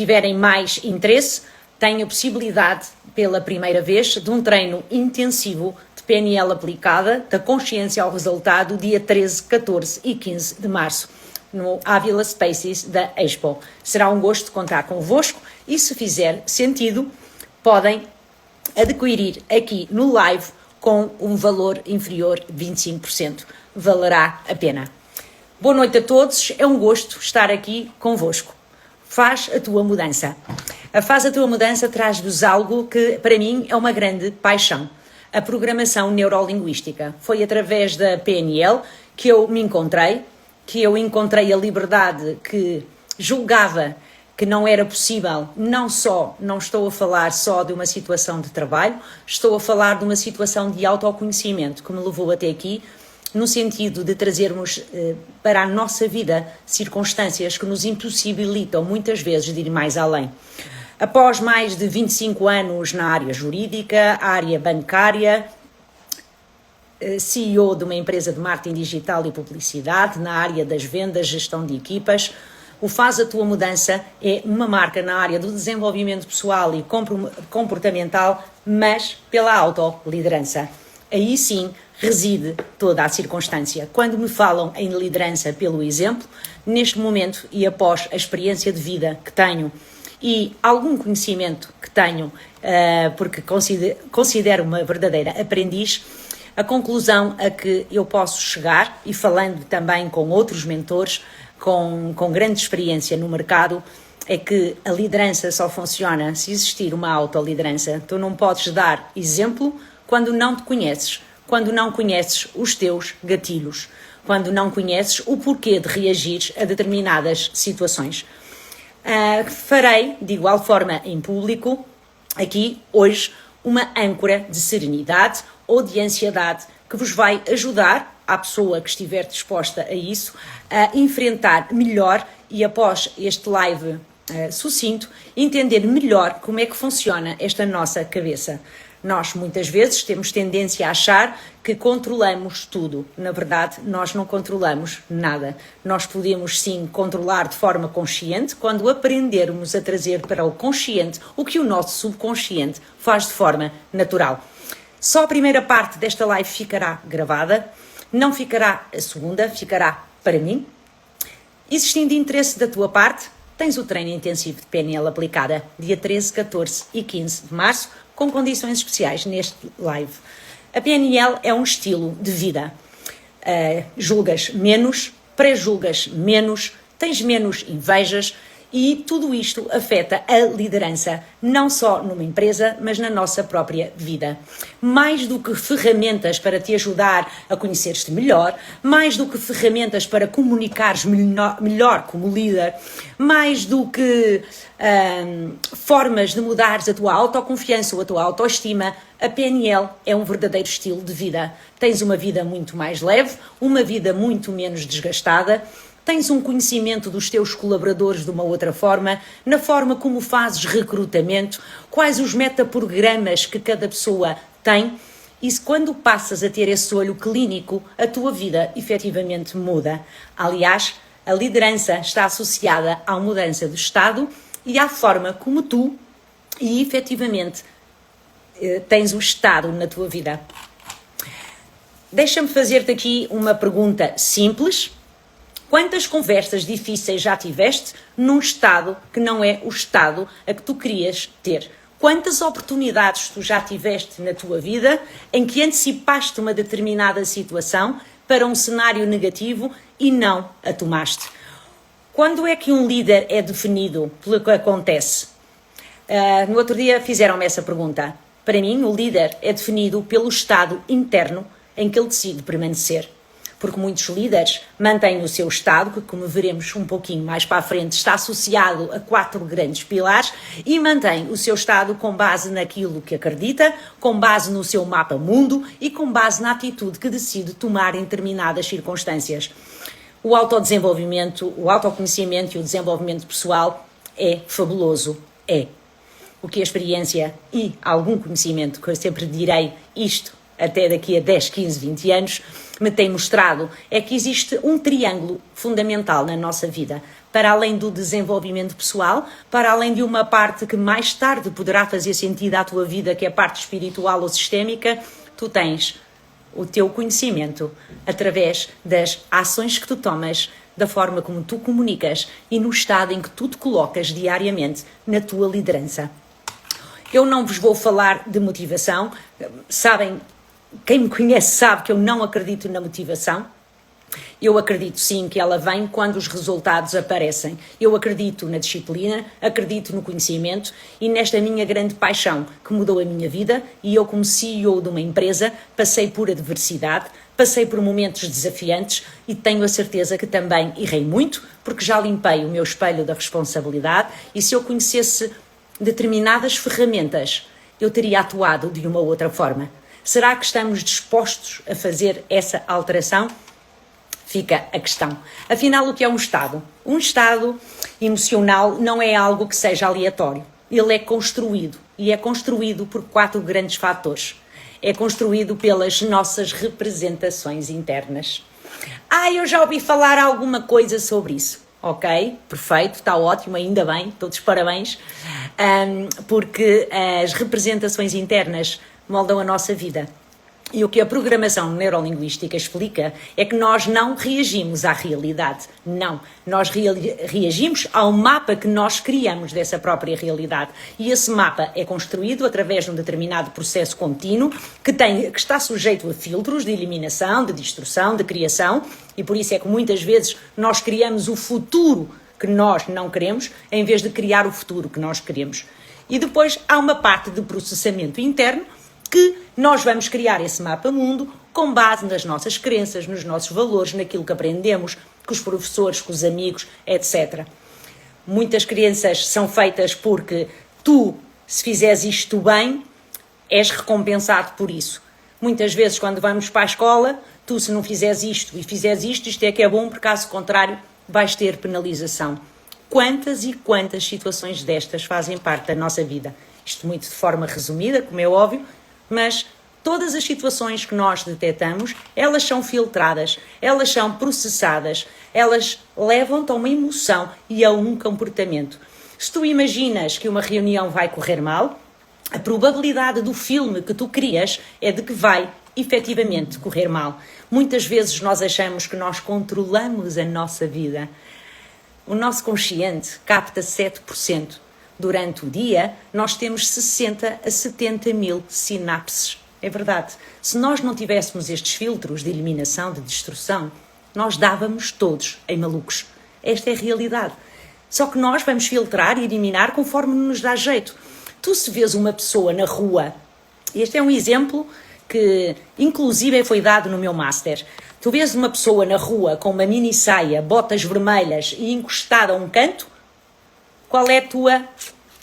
tiverem mais interesse, têm a possibilidade, pela primeira vez, de um treino intensivo de PNL aplicada, da consciência ao resultado, dia 13, 14 e 15 de março, no Avila Spaces da Expo. Será um gosto contar convosco e, se fizer sentido, podem adquirir aqui no live com um valor inferior a 25%. Valerá a pena. Boa noite a todos, é um gosto estar aqui convosco. Faz a tua mudança. A Faz a Tua Mudança traz-vos algo que, para mim, é uma grande paixão. A programação neurolinguística. Foi através da PNL que eu me encontrei, que eu encontrei a liberdade que julgava que não era possível. Não estou a falar só de uma situação de trabalho, estou a falar de uma situação de autoconhecimento que me levou até aqui, no sentido de trazermos para a nossa vida circunstâncias que nos impossibilitam muitas vezes de ir mais além. Após mais de 25 anos na área jurídica, área bancária, CEO de uma empresa de marketing digital e publicidade, na área das vendas, gestão de equipas, o Faz a Tua Mudança é uma marca na área do desenvolvimento pessoal e comportamental, mas pela autoliderança. Aí sim reside toda a circunstância. Quando me falam em liderança pelo exemplo, neste momento e após a experiência de vida que tenho e algum conhecimento que tenho, porque considero uma verdadeira aprendiz, a conclusão a que eu posso chegar, e falando também com outros mentores com grande experiência no mercado, é que a liderança só funciona se existir uma autoliderança. Tu não podes dar exemplo quando não te conheces, quando não conheces os teus gatilhos, quando não conheces o porquê de reagir a determinadas situações. Farei, de igual forma em público, aqui hoje, uma âncora de serenidade ou de ansiedade que vos vai ajudar, à pessoa que estiver disposta a isso, a enfrentar melhor e após este live sucinto, entender melhor como é que funciona esta nossa cabeça. Nós, muitas vezes, temos tendência a achar que controlamos tudo. Na verdade, nós não controlamos nada. Nós podemos, sim, controlar de forma consciente quando aprendermos a trazer para o consciente o que o nosso subconsciente faz de forma natural. Só a primeira parte desta live ficará gravada, não ficará a segunda, ficará para mim. Existindo interesse da tua parte, tens o treino intensivo de PNL aplicada, dia 13, 14 e 15 de março, com condições especiais neste live. A PNL é um estilo de vida. Julgas menos, pré-julgas menos, tens menos invejas e tudo isto afeta a liderança, não só numa empresa, mas na nossa própria vida. Mais do que ferramentas para te ajudar a conhecer-te melhor, mais do que ferramentas para comunicares melhor como líder, mais do que formas de mudares a tua autoconfiança ou a tua autoestima, a PNL é um verdadeiro estilo de vida. Tens uma vida muito mais leve, uma vida muito menos desgastada, tens um conhecimento dos teus colaboradores de uma outra forma, na forma como fazes recrutamento, quais os metaprogramas que cada pessoa tem, e quando passas a ter esse olho clínico, a tua vida efetivamente muda. Aliás, a liderança está associada à mudança do estado e à forma como tu, e efetivamente, tens o estado na tua vida. Deixa-me fazer-te aqui uma pergunta simples. Quantas conversas difíceis já tiveste num estado que não é o estado a que tu querias ter? Quantas oportunidades tu já tiveste na tua vida em que antecipaste uma determinada situação para um cenário negativo e não a tomaste? Quando é que um líder é definido pelo que acontece? No outro dia fizeram-me essa pergunta. Para mim, o líder é definido pelo estado interno em que ele decide permanecer. Porque muitos líderes mantêm o seu estado, que como veremos um pouquinho mais para a frente, está associado a 4 grandes pilares, e mantém o seu estado com base naquilo que acredita, com base no seu mapa mundo e com base na atitude que decide tomar em determinadas circunstâncias. O autodesenvolvimento, o autoconhecimento e o desenvolvimento pessoal é fabuloso, é. O que a experiência e algum conhecimento, que eu sempre direi isto até daqui a 10, 15, 20 anos, me tem mostrado é que existe um triângulo fundamental na nossa vida, para além do desenvolvimento pessoal, para além de uma parte que mais tarde poderá fazer sentido à tua vida, que é a parte espiritual ou sistémica, tu tens o teu conhecimento através das ações que tu tomas, da forma como tu comunicas e no estado em que tu te colocas diariamente na tua liderança. Eu não vos vou falar de motivação. Sabem, quem me conhece sabe que eu não acredito na motivação. Eu acredito sim que ela vem quando os resultados aparecem. Eu acredito na disciplina, acredito no conhecimento e nesta minha grande paixão que mudou a minha vida, e eu como CEO de uma empresa passei por adversidade, passei por momentos desafiantes e tenho a certeza que também errei muito, porque já limpei o meu espelho da responsabilidade, e se eu conhecesse determinadas ferramentas, eu teria atuado de uma outra forma. Será que estamos dispostos a fazer essa alteração? Fica a questão. Afinal, o que é um estado? Um estado emocional não é algo que seja aleatório. Ele é construído, e é construído por 4 grandes fatores. É construído pelas nossas representações internas. Eu já ouvi falar alguma coisa sobre isso. Ok, perfeito, está ótimo, ainda bem, todos parabéns, porque as representações internas moldam a nossa vida. E o que a programação neurolinguística explica é que nós não reagimos à realidade. Não. Nós reagimos ao mapa que nós criamos dessa própria realidade. E esse mapa é construído através de um determinado processo contínuo que está sujeito a filtros de eliminação, de destruição, de criação. E por isso é que muitas vezes nós criamos o futuro que nós não queremos, em vez de criar o futuro que nós queremos. E depois há uma parte de processamento interno que nós vamos criar esse mapa-mundo com base nas nossas crenças, nos nossos valores, naquilo que aprendemos com os professores, com os amigos, etc. Muitas crenças são feitas porque tu, se fizeres isto bem, és recompensado por isso. Muitas vezes, quando vamos para a escola, tu, se não fizeres isto e fizeres isto, isto é que é bom, porque caso contrário, vais ter penalização. Quantas e quantas situações destas fazem parte da nossa vida? Isto muito de forma resumida, como é óbvio, mas todas as situações que nós detectamos, elas são filtradas, elas são processadas, elas levam-te a uma emoção e a um comportamento. Se tu imaginas que uma reunião vai correr mal, a probabilidade do filme que tu crias é de que vai efetivamente correr mal. Muitas vezes nós achamos que nós controlamos a nossa vida. O nosso consciente capta 7%. Durante o dia, nós temos 60 a 70 mil sinapses. É verdade. Se nós não tivéssemos estes filtros de eliminação, de destruição, nós dávamos todos em malucos. Esta é a realidade. Só que nós vamos filtrar e eliminar conforme nos dá jeito. Tu, se vês uma pessoa na rua, este é um exemplo que inclusive foi dado no meu Master. Tu vês uma pessoa na rua com uma mini saia, botas vermelhas e encostada a um canto, qual é a tua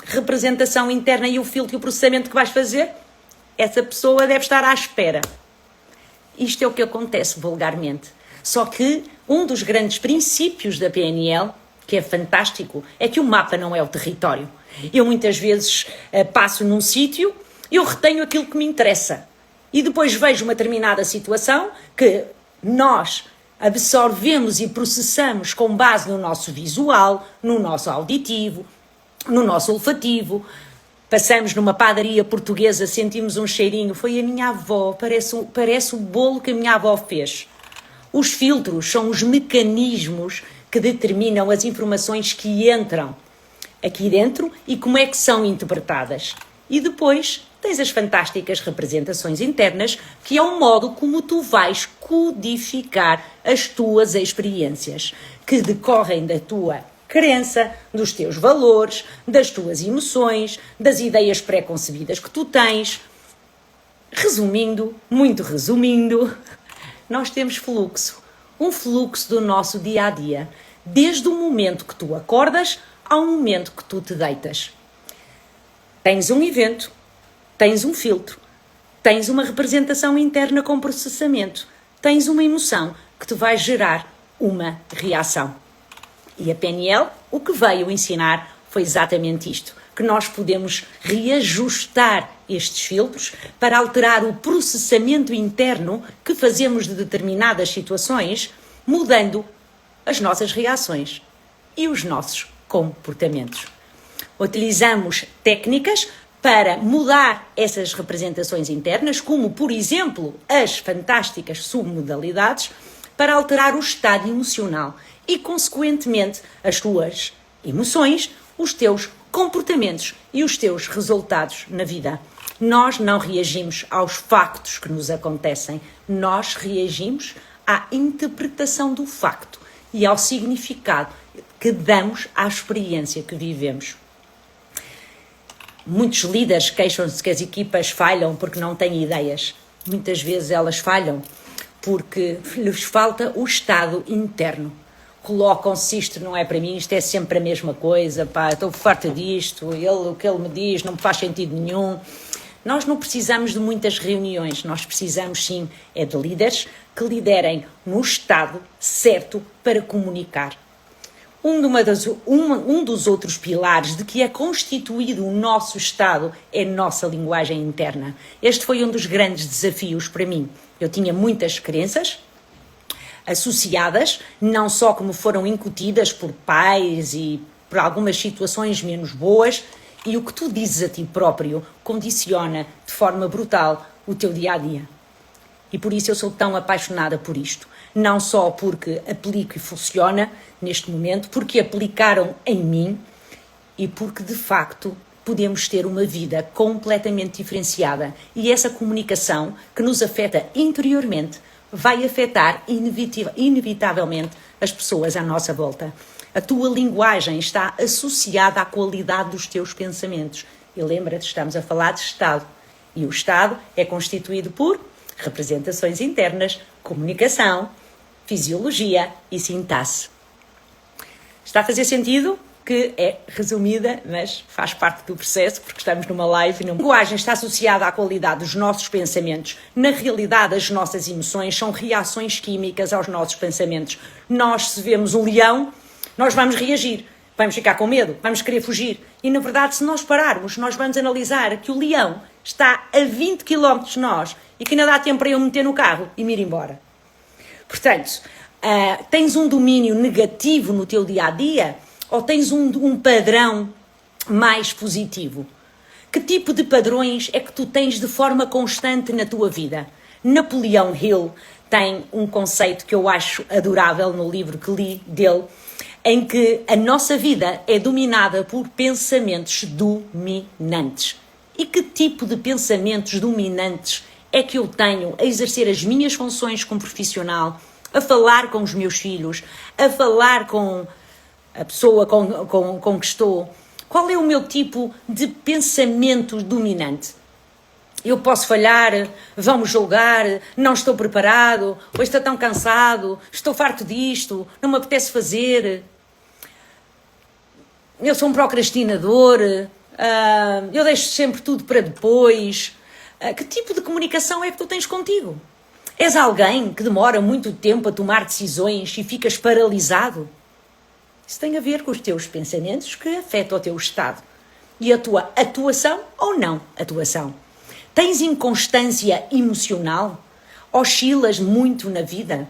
representação interna e o filtro e o processamento que vais fazer? Essa pessoa deve estar à espera. Isto é o que acontece vulgarmente. Só que um dos grandes princípios da PNL, que é fantástico, é que o mapa não é o território. Eu muitas vezes passo num sítio, eu retenho aquilo que me interessa. E depois vejo uma determinada situação que nós absorvemos e processamos com base no nosso visual, no nosso auditivo, no nosso olfativo. Passamos numa padaria portuguesa, sentimos um cheirinho, foi a minha avó, parece o bolo que a minha avó fez. Os filtros são os mecanismos que determinam as informações que entram aqui dentro e como é que são interpretadas. E depois tens as fantásticas representações internas, que é o modo como tu vais codificar as tuas experiências, que decorrem da tua crença, dos teus valores, das tuas emoções, das ideias pré-concebidas que tu tens. Resumindo, muito resumindo, nós temos fluxo, um fluxo do nosso dia-a-dia, desde o momento que tu acordas ao momento que tu te deitas. Tens um evento, tens um filtro, tens uma representação interna com processamento, tens uma emoção que te vai gerar uma reação. E a PNL o que veio ensinar foi exatamente isto, que nós podemos reajustar estes filtros para alterar o processamento interno que fazemos de determinadas situações, mudando as nossas reações e os nossos comportamentos. Utilizamos técnicas para mudar essas representações internas, como, por exemplo, as fantásticas submodalidades, para alterar o estado emocional e, consequentemente, as tuas emoções, os teus comportamentos e os teus resultados na vida. Nós não reagimos aos factos que nos acontecem, nós reagimos à interpretação do facto e ao significado que damos à experiência que vivemos. Muitos líderes queixam-se que as equipas falham porque não têm ideias. Muitas vezes elas falham porque lhes falta o estado interno. Colocam-se, isto não é para mim, isto é sempre a mesma coisa, pá, estou farta disto, o que ele me diz não me faz sentido nenhum. Nós não precisamos de muitas reuniões, nós precisamos sim é de líderes que liderem no estado certo para comunicar. Um dos outros pilares de que é constituído o nosso estado é a nossa linguagem interna. Este foi um dos grandes desafios para mim. Eu tinha muitas crenças associadas, não só como foram incutidas por pais e por algumas situações menos boas, e o que tu dizes a ti próprio condiciona de forma brutal o teu dia-a-dia. E por isso eu sou tão apaixonada por isto. Não só porque aplico e funciona neste momento, porque aplicaram em mim e porque de facto podemos ter uma vida completamente diferenciada. E essa comunicação que nos afeta interiormente vai afetar inevitavelmente as pessoas à nossa volta. A tua linguagem está associada à qualidade dos teus pensamentos. E lembra-te, estamos a falar de Estado. E o Estado é constituído por representações internas, comunicação, fisiologia e sintaxe. Está a fazer sentido? Que é resumida, mas faz parte do processo, porque estamos numa live. A linguagem está associada à qualidade dos nossos pensamentos. Na realidade, as nossas emoções são reações químicas aos nossos pensamentos. Nós, se vemos um leão, nós vamos reagir, vamos ficar com medo, vamos querer fugir. E, na verdade, se nós pararmos, nós vamos analisar que o leão está a 20 km de nós e que ainda dá tempo para eu meter no carro e me ir embora. Portanto, tens um domínio negativo no teu dia-a-dia ou tens um padrão mais positivo? Que tipo de padrões é que tu tens de forma constante na tua vida? Napoleão Hill tem um conceito que eu acho adorável no livro que li dele, em que a nossa vida é dominada por pensamentos dominantes. E que tipo de pensamentos dominantes é que eu tenho a exercer as minhas funções como profissional, a falar com os meus filhos, a falar com a pessoa com que estou? Qual é o meu tipo de pensamento dominante? Eu posso falhar, vão-me julgar, não estou preparado, hoje estou tão cansado, estou farto disto, não me apetece fazer, eu sou um procrastinador, eu deixo sempre tudo para depois. Que tipo de comunicação é que tu tens contigo? És alguém que demora muito tempo a tomar decisões e ficas paralisado? Isso tem a ver com os teus pensamentos que afetam o teu estado e a tua atuação ou não atuação. Tens inconstância emocional? Oscilas muito na vida?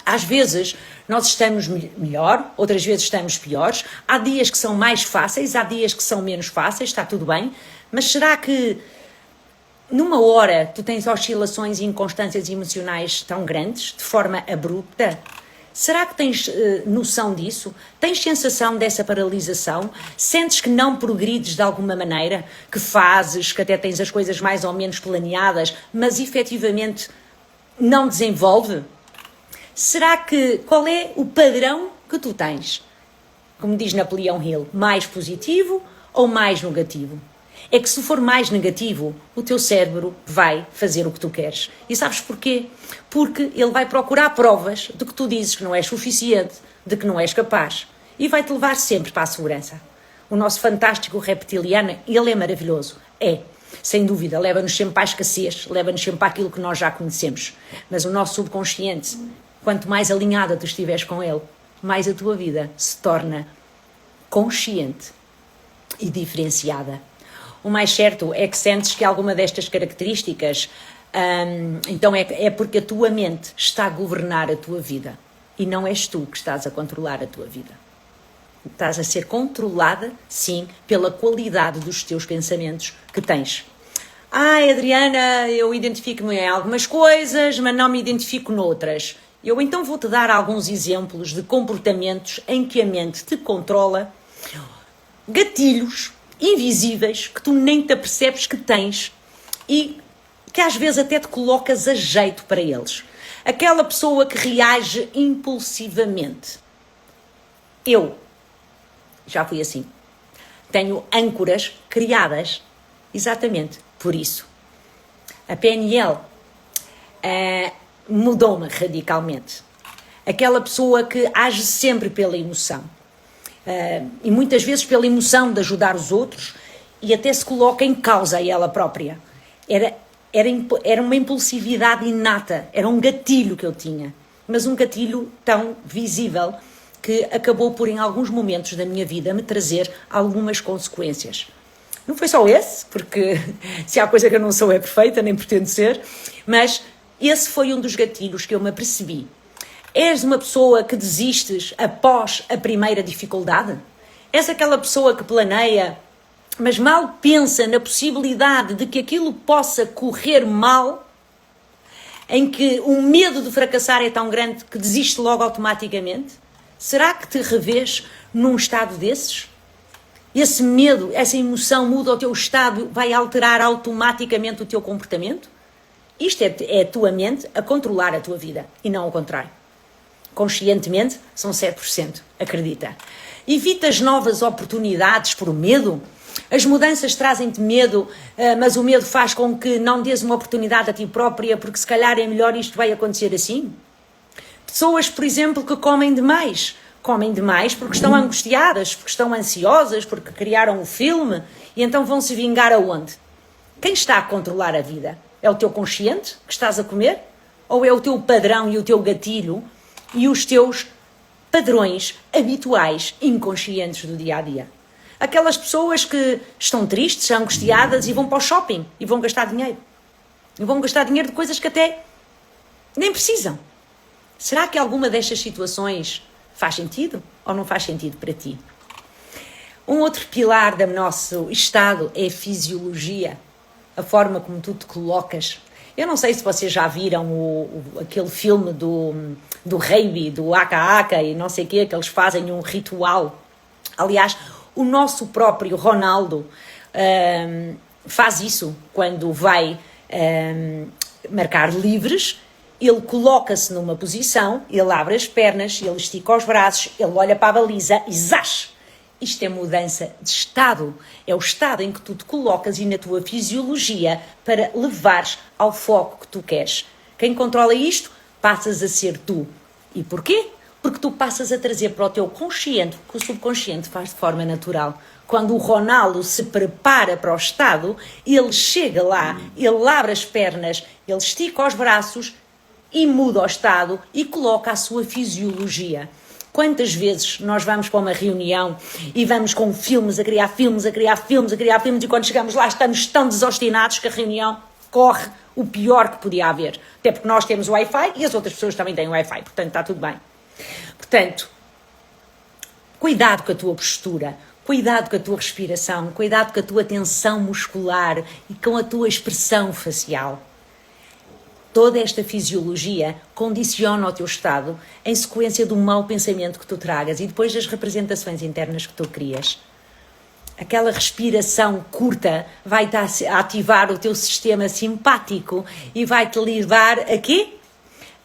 Às vezes nós estamos melhor, outras vezes estamos piores. Há dias que são mais fáceis, há dias que são menos fáceis, está tudo bem. Mas será que numa hora tu tens oscilações e inconstâncias emocionais tão grandes, de forma abrupta? Será que tens noção disso? Tens sensação dessa paralisação? Sentes que não progrides de alguma maneira? Que fazes, que até tens as coisas mais ou menos planeadas, mas efetivamente não desenvolve? Qual é o padrão que tu tens? Como diz Napoleão Hill, mais positivo ou mais negativo? É que se for mais negativo, o teu cérebro vai fazer o que tu queres. E sabes porquê? Porque ele vai procurar provas de que tu dizes que não és suficiente, de que não és capaz. E vai-te levar sempre para a segurança. O nosso fantástico reptiliano, ele é maravilhoso. É, sem dúvida, leva-nos sempre para a escassez, leva-nos sempre para aquilo que nós já conhecemos. Mas o nosso subconsciente, quanto mais alinhada tu estiveres com ele, mais a tua vida se torna consciente e diferenciada. O mais certo é que sentes que alguma destas características, então é porque a tua mente está a governar a tua vida e não és tu que estás a controlar a tua vida. Estás a ser controlada, sim, pela qualidade dos teus pensamentos que tens. Adriana, eu identifico-me em algumas coisas, mas não me identifico noutras. Eu então vou-te dar alguns exemplos de comportamentos em que a mente te controla, gatilhos invisíveis que tu nem te apercebes que tens e que às vezes até te colocas a jeito para eles. Aquela pessoa que reage impulsivamente. Eu já fui assim. Tenho âncoras criadas exatamente por isso. A PNL mudou-me radicalmente. Aquela pessoa que age sempre pela emoção. E muitas vezes pela emoção de ajudar os outros e até se coloca em causa a ela própria. Era uma impulsividade inata, era um gatilho que eu tinha, mas um gatilho tão visível que acabou por, em alguns momentos da minha vida, me trazer algumas consequências. Não foi só esse, porque se há coisa que eu não sou é perfeita, nem pretendo ser, mas esse foi um dos gatilhos que eu me apercebi. És uma pessoa que desistes após a primeira dificuldade? És aquela pessoa que planeia, mas mal pensa na possibilidade de que aquilo possa correr mal, em que o medo de fracassar é tão grande que desiste logo automaticamente? Será que te revês num estado desses? Esse medo, essa emoção muda o teu estado, vai alterar automaticamente o teu comportamento? Isto é a tua mente a controlar a tua vida e não ao contrário. Conscientemente, são 7%, acredita. Evitas novas oportunidades por medo? As mudanças trazem-te medo, mas o medo faz com que não dês uma oportunidade a ti própria, porque se calhar é melhor isto vai acontecer assim? Pessoas, por exemplo, que comem demais porque estão angustiadas, porque estão ansiosas, porque criaram um filme e então vão se vingar aonde? Quem está a controlar a vida? É o teu consciente que estás a comer? Ou é o teu padrão e o teu gatilho e os teus padrões habituais inconscientes do dia-a-dia? Aquelas pessoas que estão tristes, angustiadas e vão para o shopping e vão gastar dinheiro. E vão gastar dinheiro de coisas que até nem precisam. Será que alguma destas situações faz sentido ou não faz sentido para ti? Um outro pilar do nosso estado é a fisiologia, a forma como tu te colocas. Eu não sei se vocês já viram aquele filme do Reiby, do Aka Aka e não sei o quê, que eles fazem um ritual. Aliás, o nosso próprio Ronaldo faz isso quando vai marcar livres. Ele coloca-se numa posição, ele abre as pernas, ele estica os braços, ele olha para a baliza e zás! Isto é mudança de estado. É o estado em que tu te colocas e na tua fisiologia para levares ao foco que tu queres. Quem controla isto, passas a ser tu. E porquê? Porque tu passas a trazer para o teu consciente, porque o subconsciente faz de forma natural. Quando o Ronaldo se prepara para o estado, ele chega lá, ele abre as pernas, ele estica os braços e muda o estado e coloca a sua fisiologia. Quantas vezes nós vamos para uma reunião e vamos com filmes, a criar filmes e quando chegamos lá estamos tão desostinados que a reunião corre o pior que podia haver. Até porque nós temos o Wi-Fi e as outras pessoas também têm o Wi-Fi, portanto está tudo bem. Portanto, cuidado com a tua postura, cuidado com a tua respiração, cuidado com a tua tensão muscular e com a tua expressão facial. Toda esta fisiologia condiciona o teu estado em sequência do mau pensamento que tu tragas e depois das representações internas que tu crias. Aquela respiração curta vai-te a ativar o teu sistema simpático e vai-te levar a quê?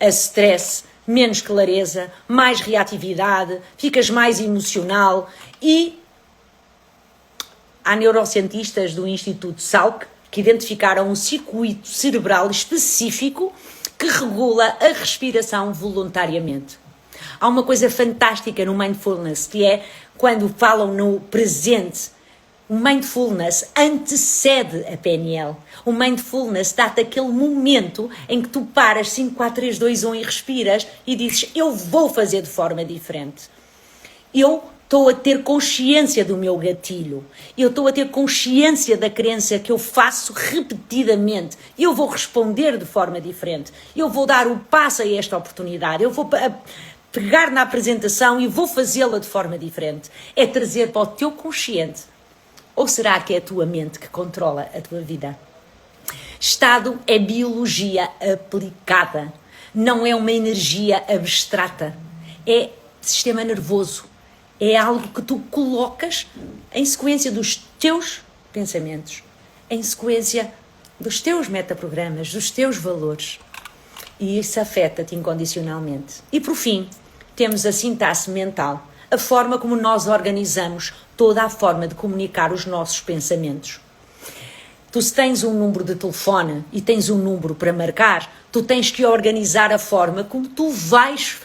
A stress, menos clareza, mais reatividade, ficas mais emocional e há neurocientistas do Instituto Salk que identificaram um circuito cerebral específico que regula a respiração voluntariamente. Há uma coisa fantástica no mindfulness, que é quando falam no presente. O mindfulness antecede a PNL. O mindfulness dá-te aquele momento em que tu paras 5, 4, 3, 2, 1 e respiras e dizes, eu vou fazer de forma diferente. Eu estou a ter consciência do meu gatilho, eu estou a ter consciência da crença que eu faço repetidamente, eu vou responder de forma diferente, eu vou dar o passo a esta oportunidade, eu vou pegar na apresentação e vou fazê-la de forma diferente. É trazer para o teu consciente. Ou será que é a tua mente que controla a tua vida? Estado é biologia aplicada, não é uma energia abstrata, é sistema nervoso, é algo que tu colocas em sequência dos teus pensamentos, em sequência dos teus metaprogramas, dos teus valores, e isso afeta-te incondicionalmente. E por fim, temos a sintaxe mental, a forma como nós organizamos toda a forma de comunicar os nossos pensamentos. Tu, se tens um número de telefone e tens um número para marcar, tu tens que organizar a forma como tu vais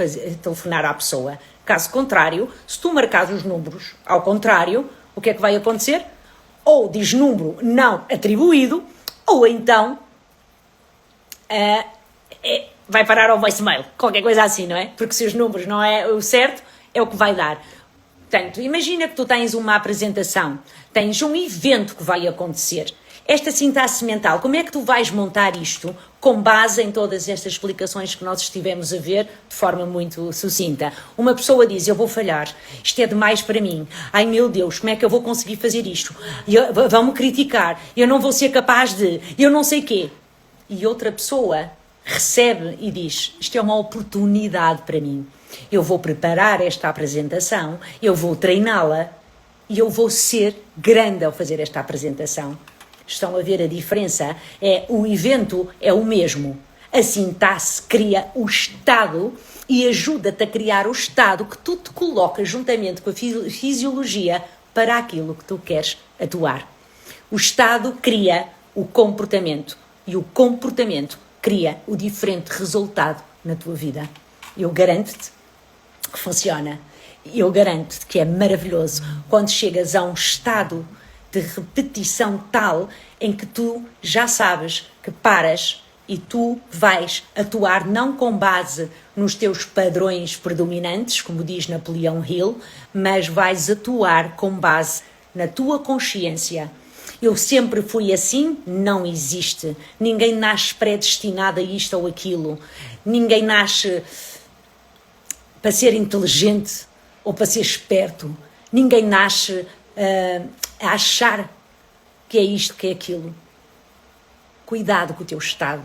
telefonar à pessoa. Caso contrário, se tu marcares os números ao contrário, o que é que vai acontecer? Ou diz número não atribuído, ou então vai parar ao voicemail, qualquer coisa assim, não é? Porque se os números não é o certo, é o que vai dar. Portanto, imagina que tu tens uma apresentação, tens um evento que vai acontecer. Esta sintaxe mental, como é que tu vais montar isto com base em todas estas explicações que nós estivemos a ver de forma muito sucinta? Uma pessoa diz, eu vou falhar, isto é demais para mim, ai meu Deus, como é que eu vou conseguir fazer isto? Vão-me criticar, eu não vou ser capaz de, eu não sei quê. E outra pessoa recebe e diz, isto é uma oportunidade para mim, eu vou preparar esta apresentação, eu vou treiná-la e eu vou ser grande ao fazer esta apresentação. Estão a ver a diferença? O evento é o mesmo. A sintaxe cria o estado e ajuda-te a criar o estado que tu te colocas juntamente com a fisiologia para aquilo que tu queres atuar. O estado cria o comportamento e o comportamento cria o diferente resultado na tua vida. Eu garanto-te que funciona. Eu garanto-te que é maravilhoso quando chegas a um estado de repetição tal em que tu já sabes que paras e tu vais atuar não com base nos teus padrões predominantes, como diz Napoleão Hill, mas vais atuar com base na tua consciência. Eu sempre fui assim, não existe. Ninguém nasce predestinado a isto ou aquilo. Ninguém nasce para ser inteligente ou para ser esperto. Ninguém nasce a achar que é isto, que é aquilo. Cuidado com o teu estado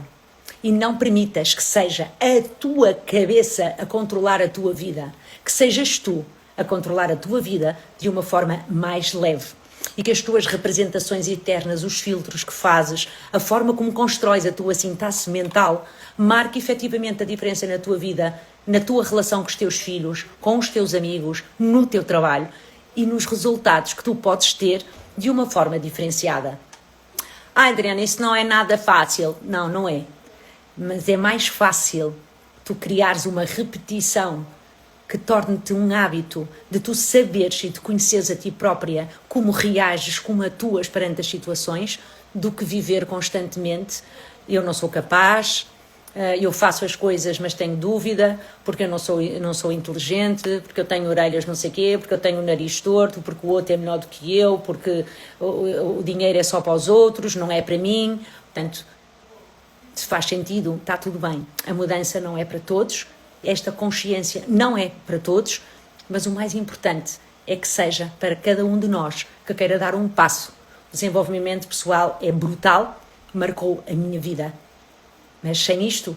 e não permitas que seja a tua cabeça a controlar a tua vida, que sejas tu a controlar a tua vida de uma forma mais leve e que as tuas representações eternas, os filtros que fazes, a forma como constróis a tua sintaxe mental, marque efetivamente a diferença na tua vida, na tua relação com os teus filhos, com os teus amigos, no teu trabalho e nos resultados que tu podes ter de uma forma diferenciada. Adriana, isso não é nada fácil. Não, não é. Mas é mais fácil tu criares uma repetição que torne-te um hábito de tu saberes e de conheceres a ti própria como reages, como atuas perante as situações, do que viver constantemente. Eu não sou capaz, eu faço as coisas mas tenho dúvida, porque eu não sou inteligente, porque eu tenho orelhas não sei quê, porque eu tenho o nariz torto, porque o outro é melhor do que eu, porque o dinheiro é só para os outros, não é para mim. Portanto, se faz sentido, está tudo bem. A mudança não é para todos, esta consciência não é para todos, mas o mais importante é que seja para cada um de nós que queira dar um passo. O desenvolvimento pessoal é brutal, marcou a minha vida. Mas sem isto,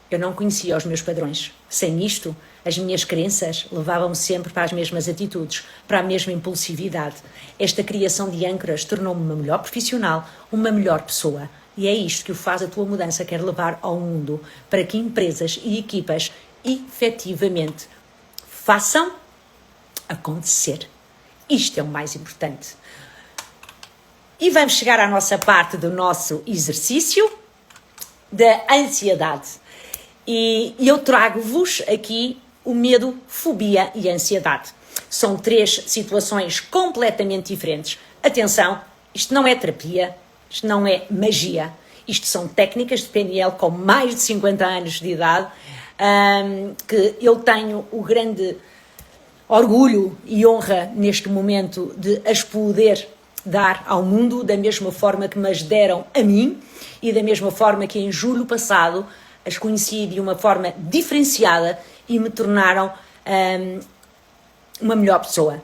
eu não conhecia os meus padrões. Sem isto, as minhas crenças levavam-me sempre para as mesmas atitudes, para a mesma impulsividade. Esta criação de âncoras tornou-me uma melhor profissional, uma melhor pessoa. E é isto que o faz a tua mudança quer levar ao mundo, para que empresas e equipas efetivamente façam acontecer. Isto é o mais importante. E vamos chegar à nossa parte do nosso exercício da ansiedade. E eu trago-vos aqui o medo, fobia e ansiedade. São 3 situações completamente diferentes. Atenção, isto não é terapia, isto não é magia. Isto são técnicas de PNL com mais de 50 anos de idade, que eu tenho o grande orgulho e honra neste momento de as poder dar ao mundo da mesma forma que me as deram a mim e da mesma forma que em julho passado as conheci de uma forma diferenciada e me tornaram uma melhor pessoa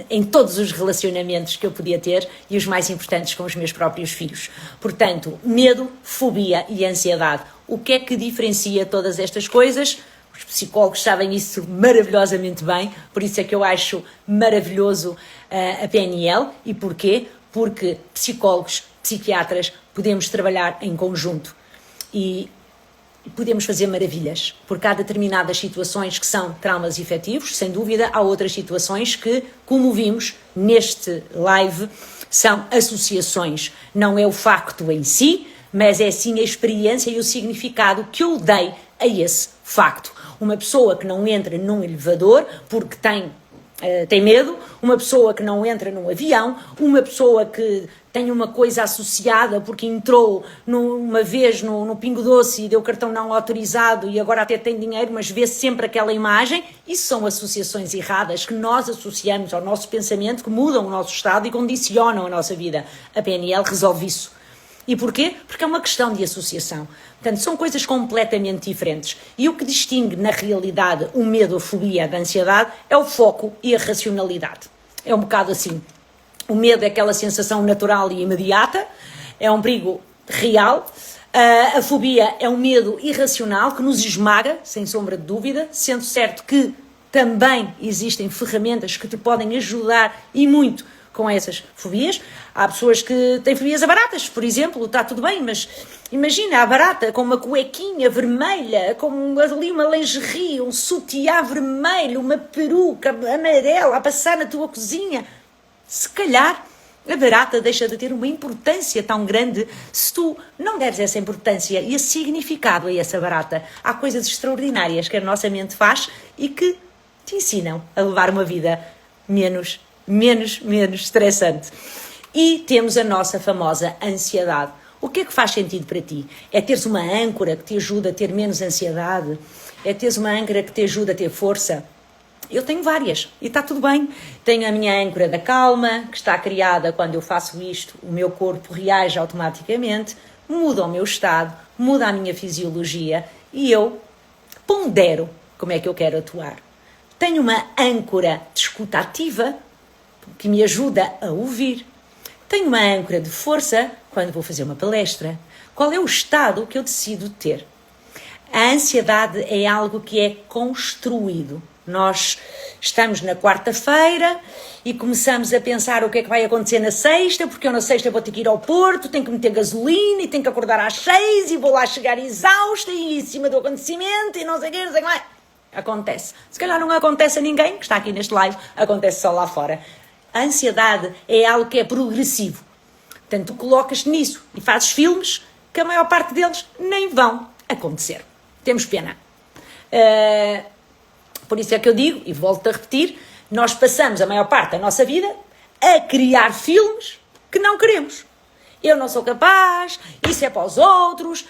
em todos os relacionamentos que eu podia ter e os mais importantes com os meus próprios filhos. Portanto, medo, fobia e ansiedade. O que é que diferencia todas estas coisas? Os psicólogos sabem isso maravilhosamente bem, por isso é que eu acho maravilhoso a PNL. E porquê? Porque psicólogos, psiquiatras, podemos trabalhar em conjunto e podemos fazer maravilhas, porque há determinadas situações que são traumas efetivos, sem dúvida, há outras situações que, como vimos neste live, são associações. Não é o facto em si, mas é sim a experiência e o significado que eu dei a esse facto. Uma pessoa que não entra num elevador porque tem medo, uma pessoa que não entra num avião, uma pessoa que tem uma coisa associada porque entrou uma vez no Pingo Doce e deu cartão não autorizado e agora até tem dinheiro, mas vê sempre aquela imagem. Isso são associações erradas que nós associamos ao nosso pensamento, que mudam o nosso estado e condicionam a nossa vida. A PNL resolve isso. E porquê? Porque é uma questão de associação. Portanto, são coisas completamente diferentes. E o que distingue, na realidade, o medo, a fobia, a ansiedade, é o foco e a racionalidade. É um bocado assim. O medo é aquela sensação natural e imediata, é um perigo real. A fobia é um medo irracional que nos esmaga, sem sombra de dúvida, sendo certo que também existem ferramentas que te podem ajudar e muito com essas fobias. Há pessoas que têm fobias a baratas, por exemplo, está tudo bem, mas imagina a barata com uma cuequinha vermelha, com ali uma lingerie, um sutiã vermelho, uma peruca amarela a passar na tua cozinha. Se calhar a barata deixa de ter uma importância tão grande se tu não deres essa importância e esse significado a essa barata. Há coisas extraordinárias que a nossa mente faz e que te ensinam a levar uma vida menos estressante. E temos a nossa famosa ansiedade. O que é que faz sentido para ti? É teres uma âncora que te ajuda a ter menos ansiedade? É teres uma âncora que te ajuda a ter força? Eu tenho várias e está tudo bem. Tenho a minha âncora da calma, que está criada quando eu faço isto, o meu corpo reage automaticamente, muda o meu estado, muda a minha fisiologia e eu pondero como é que eu quero atuar. Tenho uma âncora de escuta ativa, que me ajuda a ouvir. Tenho uma âncora de força quando vou fazer uma palestra. Qual é o estado que eu decido ter? A ansiedade é algo que é construído. Nós estamos na quarta-feira e começamos a pensar o que é que vai acontecer na sexta, porque eu na sexta vou ter que ir ao Porto, tenho que meter gasolina e tenho que acordar às 6 e vou lá chegar exausta e em cima do acontecimento e não sei o que, não sei o que mais. Acontece. Se calhar não acontece a ninguém que está aqui neste live, acontece só lá fora. A ansiedade é algo que é progressivo. Portanto, tu colocas-te nisso e fazes filmes que a maior parte deles nem vão acontecer. Temos pena. Por isso é que eu digo, e volto a repetir, nós passamos a maior parte da nossa vida a criar filmes que não queremos. Eu não sou capaz, isso é para os outros,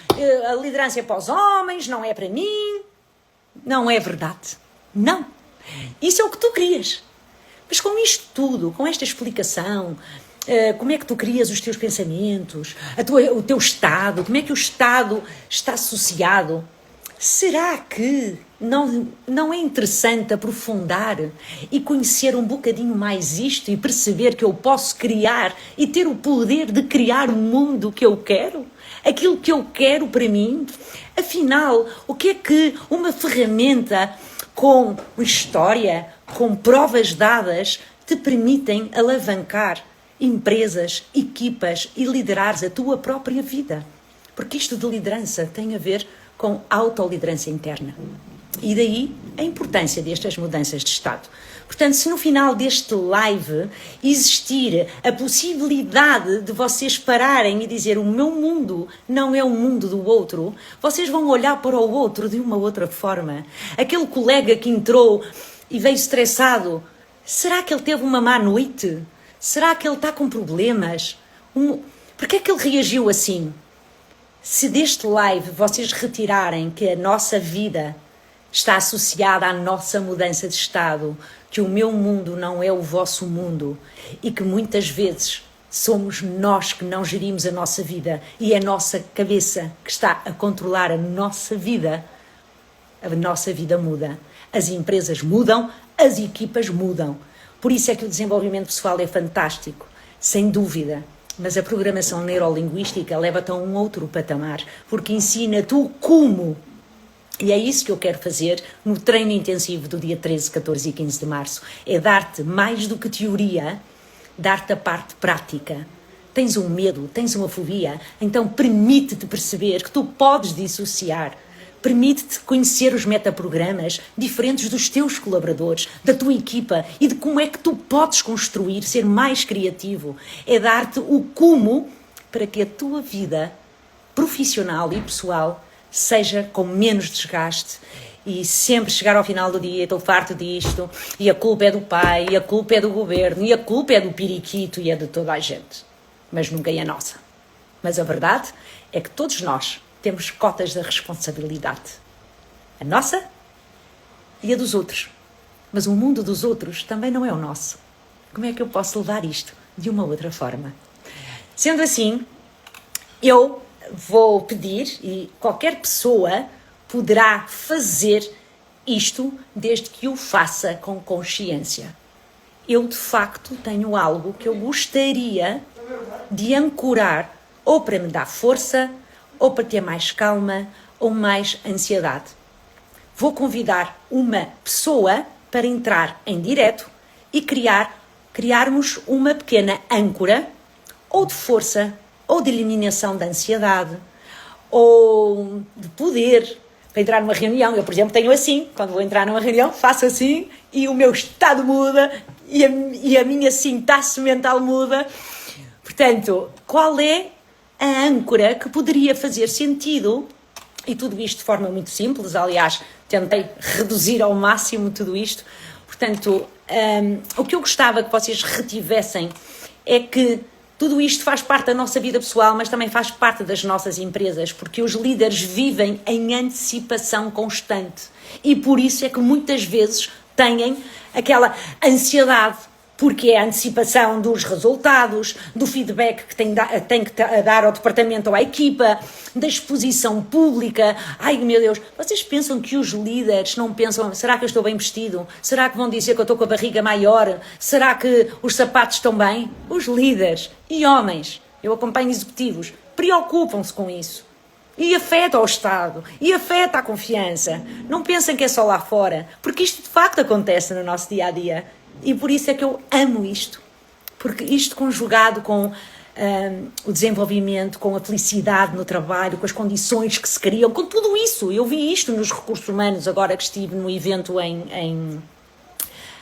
a liderança é para os homens, não é para mim. Não é verdade. Não. Isso é o que tu querias. Mas com isto tudo, com esta explicação, como é que tu crias os teus pensamentos, o teu estado, como é que o estado está associado? Será que não é interessante aprofundar e conhecer um bocadinho mais isto e perceber que eu posso criar e ter o poder de criar o mundo que eu quero? Aquilo que eu quero para mim? Afinal, o que é que uma ferramenta com história, com provas dadas, te permitem alavancar empresas, equipas e liderares a tua própria vida? Porque isto de liderança tem a ver com autoliderança interna. E daí a importância destas mudanças de estado. Portanto, se no final deste live existir a possibilidade de vocês pararem e dizer o meu mundo não é o mundo do outro, vocês vão olhar para o outro de uma outra forma. Aquele colega que entrou e veio estressado, será que ele teve uma má noite? Será que ele está com problemas? Porquê é que ele reagiu assim? Se deste live vocês retirarem que a nossa vida está associada à nossa mudança de estado, que o meu mundo não é o vosso mundo e que muitas vezes somos nós que não gerimos a nossa vida e é a nossa cabeça que está a controlar a nossa vida muda. As empresas mudam, as equipas mudam. Por isso é que o desenvolvimento pessoal é fantástico, sem dúvida. Mas a programação neurolinguística leva-te a um outro patamar, porque ensina-te o como. E é isso que eu quero fazer no treino intensivo do dia 13, 14 e 15 de março. É dar-te mais do que teoria, dar-te a parte prática. Tens um medo, tens uma fobia, então permite-te perceber que tu podes dissociar. Permite-te conhecer os metaprogramas diferentes dos teus colaboradores, da tua equipa e de como é que tu podes construir, ser mais criativo. É dar-te o como para que a tua vida profissional e pessoal seja com menos desgaste e sempre chegar ao final do dia, estou farto disto, e a culpa é do pai, e a culpa é do governo, e a culpa é do periquito e é de toda a gente. Mas nunca é nossa. Mas a verdade é que todos nós temos cotas da responsabilidade. A nossa e a dos outros. Mas o mundo dos outros também não é o nosso. Como é que eu posso levar isto de uma outra forma? Sendo assim, eu vou pedir, e qualquer pessoa poderá fazer isto desde que o faça com consciência. Eu, de facto, tenho algo que eu gostaria de ancorar ou para me dar força, ou para ter mais calma, ou mais ansiedade. Vou convidar uma pessoa para entrar em direto e criarmos uma pequena âncora, ou de força, ou de eliminação da ansiedade, ou de poder, para entrar numa reunião. Eu, por exemplo, tenho assim, quando vou entrar numa reunião, faço assim, e o meu estado muda, e a minha sintaxe mental muda. Portanto, qual é a âncora que poderia fazer sentido? E tudo isto de forma muito simples, aliás, tentei reduzir ao máximo tudo isto. Portanto, o que eu gostava que vocês retivessem é que tudo isto faz parte da nossa vida pessoal, mas também faz parte das nossas empresas, porque os líderes vivem em antecipação constante. E por isso é que muitas vezes têm aquela ansiedade, porque é a antecipação dos resultados, do feedback que tem que dar ao departamento ou à equipa, da exposição pública. Ai, meu Deus, vocês pensam que os líderes não pensam, será que eu estou bem vestido? Será que vão dizer que eu estou com a barriga maior? Será que os sapatos estão bem? Os líderes e homens, eu acompanho executivos, preocupam-se com isso. E afeta o Estado, e afeta a confiança. Não pensem que é só lá fora, porque isto de facto acontece no nosso dia-a-dia. E por isso é que eu amo isto, porque isto conjugado com o desenvolvimento, com a felicidade no trabalho, com as condições que se criam, com tudo isso, eu vi isto nos recursos humanos agora que estive no evento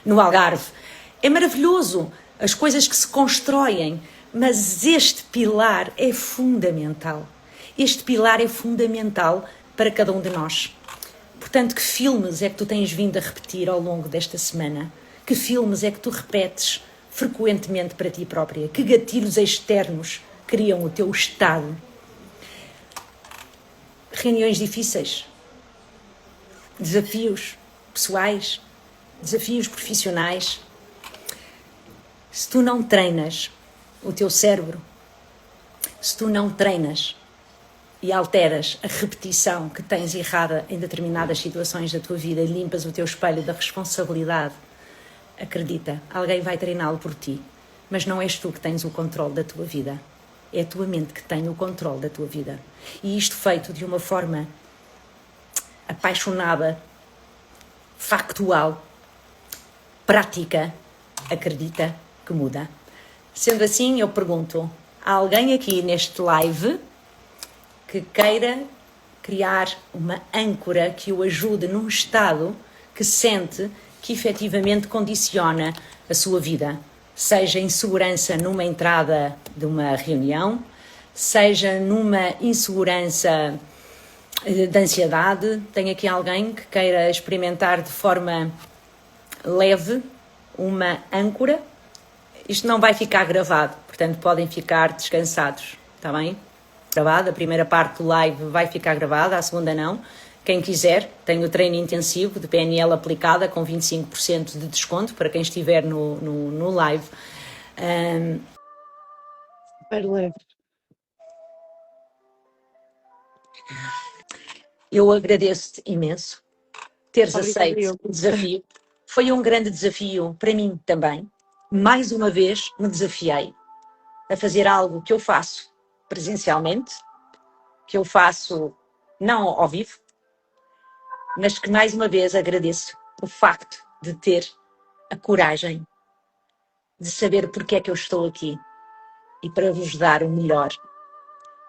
no Algarve, é maravilhoso, as coisas que se constroem, mas este pilar é fundamental, para cada um de nós. Portanto, que filmes é que tu tens vindo a repetir ao longo desta semana? Que filmes é que tu repetes frequentemente para ti própria? Que gatilhos externos criam o teu estado? Reuniões difíceis, desafios pessoais, desafios profissionais. Se tu não treinas o teu cérebro, se tu não treinas e alteras a repetição que tens errada em determinadas situações da tua vida e limpas o teu espelho da responsabilidade, acredita, alguém vai treiná-lo por ti, mas não és tu que tens o controle da tua vida, é a tua mente que tem o controle da tua vida. E isto feito de uma forma apaixonada, factual, prática, acredita que muda. Sendo assim, eu pergunto, há alguém aqui neste live que queira criar uma âncora que o ajude num estado que sente que efetivamente condiciona a sua vida, seja insegurança numa entrada de uma reunião, seja numa insegurança de ansiedade. Tem aqui alguém que queira experimentar de forma leve uma âncora? Isto não vai ficar gravado, portanto podem ficar descansados, está bem? Gravado, a primeira parte do live vai ficar gravada, a segunda não. Quem quiser, tem o treino intensivo de PNL aplicada com 25% de desconto para quem estiver no live. Super leve. Eu agradeço-te imenso teres Obrigada, aceito eu. o desafio. Foi um grande desafio para mim também. Mais uma vez me desafiei a fazer algo que eu faço presencialmente, que eu faço não ao vivo, mas que mais uma vez agradeço o facto de ter a coragem de saber porque é que eu estou aqui e para vos dar o melhor.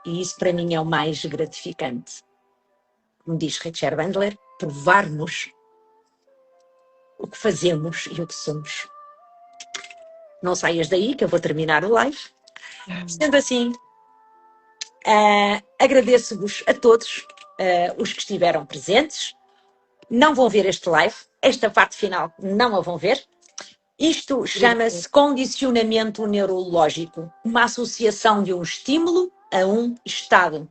E isso para mim é o mais gratificante. Como diz Richard Bandler, provar-nos o que fazemos e o que somos. Não saias daí que eu vou terminar o live. Sendo assim, agradeço-vos a todos os que estiveram presentes. Não vão ver este live, esta parte final não a vão ver. Isto chama-se condicionamento neurológico, uma associação de um estímulo a um estado.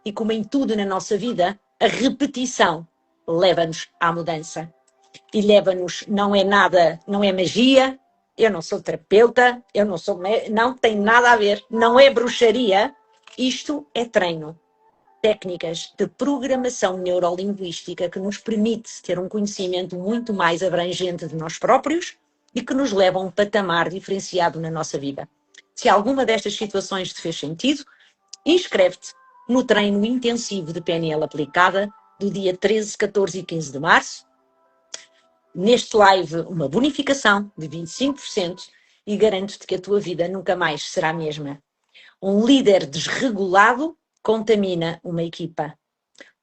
E como em tudo na nossa vida, a repetição leva-nos à mudança. E leva-nos, não é nada, não é magia, eu não sou terapeuta, não tem nada a ver, não é bruxaria, isto é treino. Técnicas de programação neurolinguística que nos permite ter um conhecimento muito mais abrangente de nós próprios e que nos leva a um patamar diferenciado na nossa vida. Se alguma destas situações te fez sentido, inscreve-te no treino intensivo de PNL aplicada do dia 13, 14 e 15 de março. Neste live, uma bonificação de 25% e garanto-te que a tua vida nunca mais será a mesma. Um líder desregulado contamina uma equipa.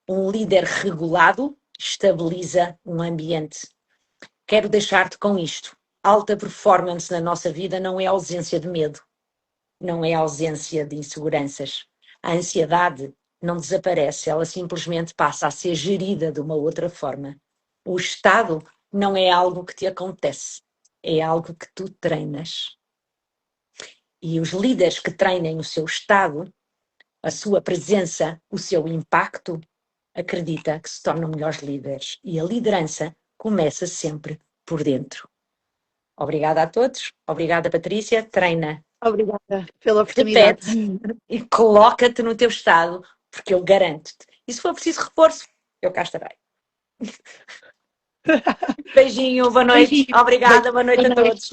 Um líder regulado estabiliza um ambiente. Quero deixar-te com isto. Alta performance na nossa vida não é ausência de medo, não é ausência de inseguranças. A ansiedade não desaparece, ela simplesmente passa a ser gerida de uma outra forma. O estado não é algo que te acontece, é algo que tu treinas. E os líderes que treinem o seu estado, a sua presença, o seu impacto, acredita que se tornam melhores líderes. E a liderança começa sempre por dentro. Obrigada a todos. Obrigada, Patrícia. Treina. Obrigada pela oportunidade. Repete e coloca-te no teu estado, porque eu garanto-te. E se for preciso reforço, eu cá estarei. Beijinho, boa noite. Beijinho. Obrigada, boa noite a todos.